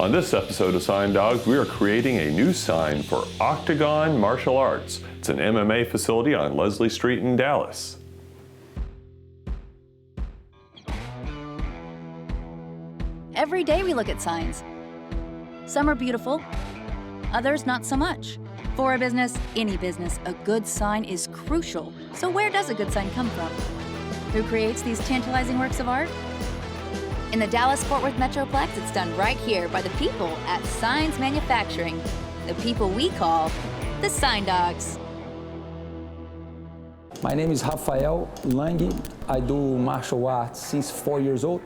On this episode of Sign Dawgs, we are creating a new sign for Octagon Martial Arts. It's an MMA facility on Leslie Street in Dallas. Every day we look at signs. Some are beautiful, others not so much. For a business, any business, a good sign is crucial. So where does a good sign come from? Who creates these tantalizing works of art? In the Dallas-Fort Worth Metroplex, it's done right here by the people at Signs Manufacturing, the people we call the Sign Dawgs. My name is Rafael. I do martial arts since 4 years old.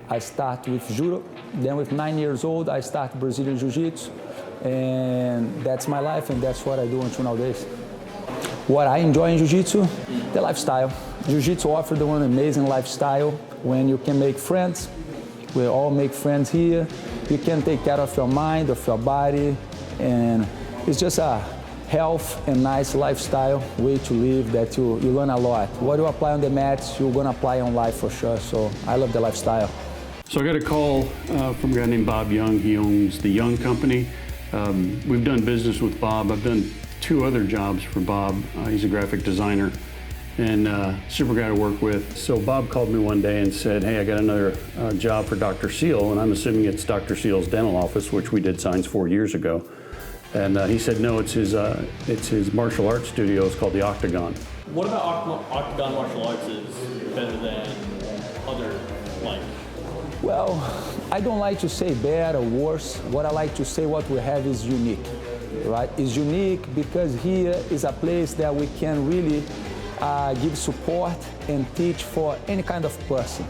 I start with judo, then with 9 years old I start Brazilian Jiu-Jitsu, and that's my life and that's what I do until nowadays. What I enjoy in Jiu-Jitsu, the lifestyle. Jiu-Jitsu offers one amazing lifestyle when you can make friends. We all make friends here. You can take care of your mind, of your body, and it's just a health and nice lifestyle way to live that you learn a lot. What you apply on the mats, you're gonna apply on life for sure, so I love the lifestyle. So I got a call from a guy named Bob Young. He owns the Young Company. We've done business with Bob. I've done 2 other jobs for Bob. He's a graphic designer and super guy to work with. So Bob called me one day and said, hey, I got another job for Dr. Seal, and I'm assuming it's Dr. Seal's dental office, which we did signs 4 years ago. And he said, no, it's his martial arts studio. It's called the Octagon. What about Octagon Martial Arts is better than other, like? Well, I don't like to say bad or worse. What I like to say, what we have is unique, right? It's unique because here is a place that we can really give support and teach for any kind of person.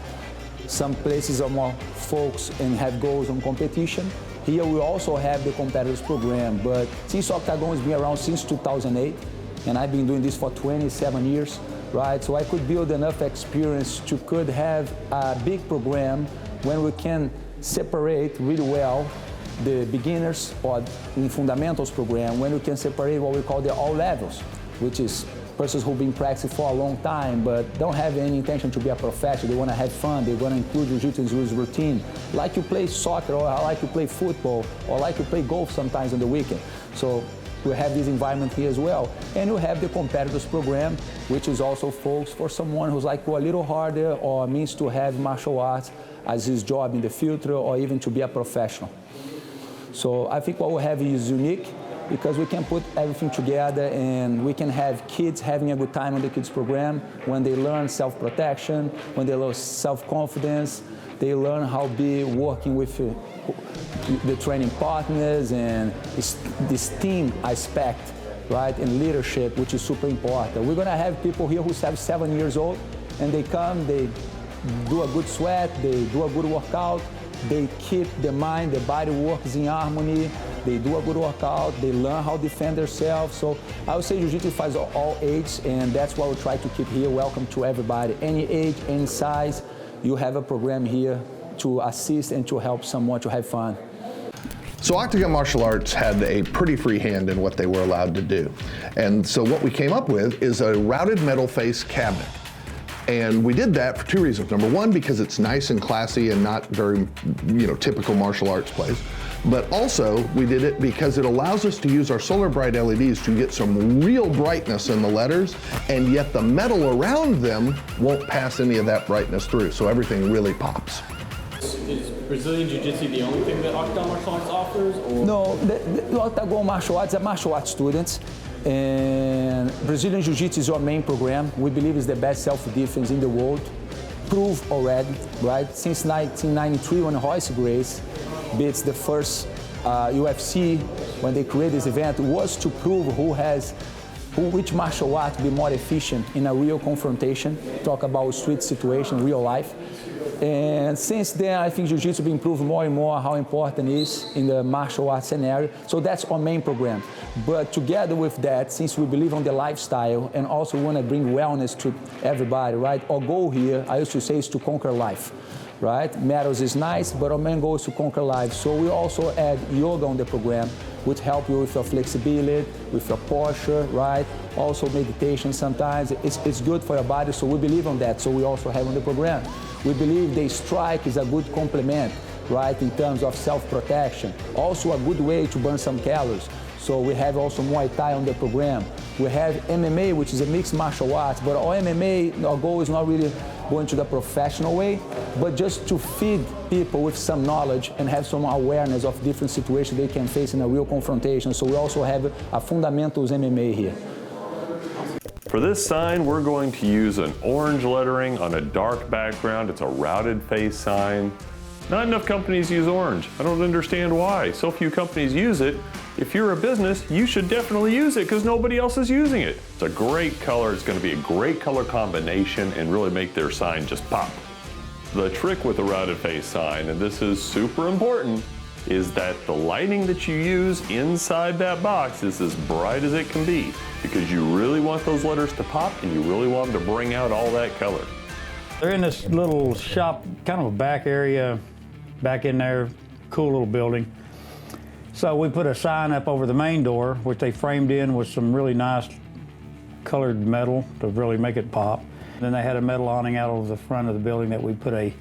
Some places are more focused and have goals on competition. Here we also have the competitors program, but since Octagon has been around since 2008, and I've been doing this for 27 years, right? So I could build enough experience to could have a big program when we can separate really well the beginners or in fundamentals program, when we can separate what we call the all levels, which is persons who've been practicing for a long time but don't have any intention to be a professional. They want to have fun. They want to include jiu-jitsu in his routine. Like you play soccer, or like you play football, or like you play golf sometimes on the weekend. So we have this environment here as well. And we have the competitors program, which is also focused for someone who's like go a little harder or means to have martial arts as his job in the future or even to be a professional. So I think what we have is unique because we can put everything together and we can have kids having a good time on the kids program when they learn self-protection, when they learn self-confidence, they learn how to be working with the training partners and this team aspect, right, and leadership, which is super important. We're gonna have people here who are 7 years old and they come, they do a good sweat, they do a good workout, they keep the mind, the body works in harmony, they do a good workout, they learn how to defend themselves. So I would say Jiu-Jitsu fights all ages, and that's what we try to keep here. Welcome to everybody, any age, any size. You have a program here to assist and to help someone to have fun. So Octagon Martial Arts had a pretty free hand in what they were allowed to do. And so what we came up with is a routed metal face cabinet. And we did that for 2 reasons. Number one, because it's nice and classy and not very, typical martial arts place. But also, we did it because it allows us to use our solar bright LEDs to get some real brightness in the letters, and yet the metal around them won't pass any of that brightness through, so everything really pops. Is Brazilian Jiu-Jitsu the only thing that Octagon Martial Arts offers? Or? No, the Octagon Martial Arts are martial arts students. And Brazilian Jiu-Jitsu is our main program. We believe it's the best self-defense in the world. Proved already, right? Since 1993, when Royce Gracie beats the first UFC, when they created this event, was to prove which martial art be more efficient in a real confrontation. Talk about street situation, real life. And since then, I think Jiu-Jitsu has been proving more and more how important it is in the martial arts scenario. So that's our main program. But together with that, since we believe on the lifestyle and also want to bring wellness to everybody, right? Our goal here, I used to say, is to conquer life, right? Medals is nice, but our main goal is to conquer life. So we also add yoga on the program, which help you with your flexibility, with your posture, right? Also meditation sometimes. It's good for your body, so we believe on that. So we also have on the program. We believe the strike is a good complement right, in terms of self-protection. Also a good way to burn some calories. So we have also Muay Thai on the program. We have MMA, which is a mixed martial arts, but our MMA, our goal is not really going to the professional way, but just to feed people with some knowledge and have some awareness of different situations they can face in a real confrontation. So we also have a fundamentals MMA here. For this sign, we're going to use an orange lettering on a dark background. It's a routed face sign. Not enough companies use orange. I don't understand why. So few companies use it. If you're a business, you should definitely use it because nobody else is using it. It's a great color. It's going to be a great color combination and really make their sign just pop. The trick with a routed face sign, and this is super important, is that the lighting that you use inside that box is as bright as it can be because you really want those letters to pop and you really want them to bring out all that color. They're in this little shop, kind of a back area, back in there, cool little building. So we put a sign up over the main door, which they framed in with some really nice colored metal to really make it pop. Then they had a metal awning out over the front of the building that we put a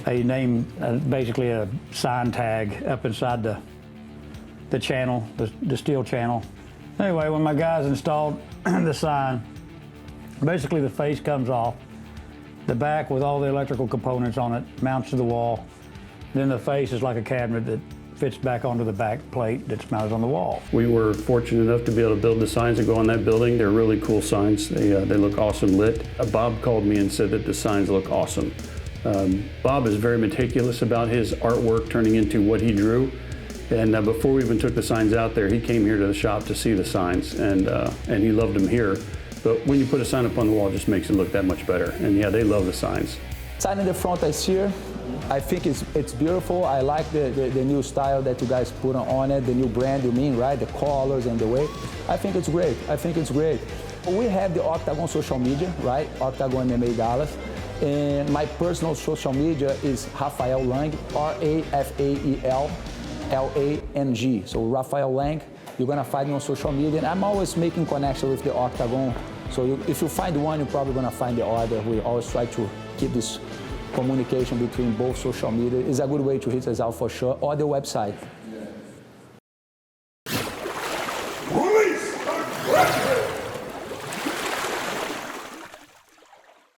name, basically a sign tag up inside the channel, the steel channel. Anyway, when my guys installed the sign, basically the face comes off, the back with all the electrical components on it mounts to the wall. Then the face is like a cabinet that fits back onto the back plate that's mounted on the wall. We were fortunate enough to be able to build the signs that go on that building. They're really cool signs. They look awesome lit. Bob called me and said that the signs look awesome. Bob is very meticulous about his artwork turning into what he drew. And before we even took the signs out there, he came here to the shop to see the signs, and he loved them here. But when you put a sign up on the wall, it just makes it look that much better. And yeah, they love the signs. Sign in the front is here. I think it's beautiful. I like the new style that you guys put on it, the new brand, you mean, right? The colors and the way. I think it's great. I think it's great. We have the Octagon social media, right? Octagon MMA Dallas. And my personal social media is Rafael Lang, R-A-F-A-E-L L-A-N-G. So Rafael Lang, you're gonna find me on social media. And I'm always making connection with the Octagon. So if you find one, you're probably gonna find the other. We always try to keep this communication between both social media. Is a good way to hit us out for sure, or the website.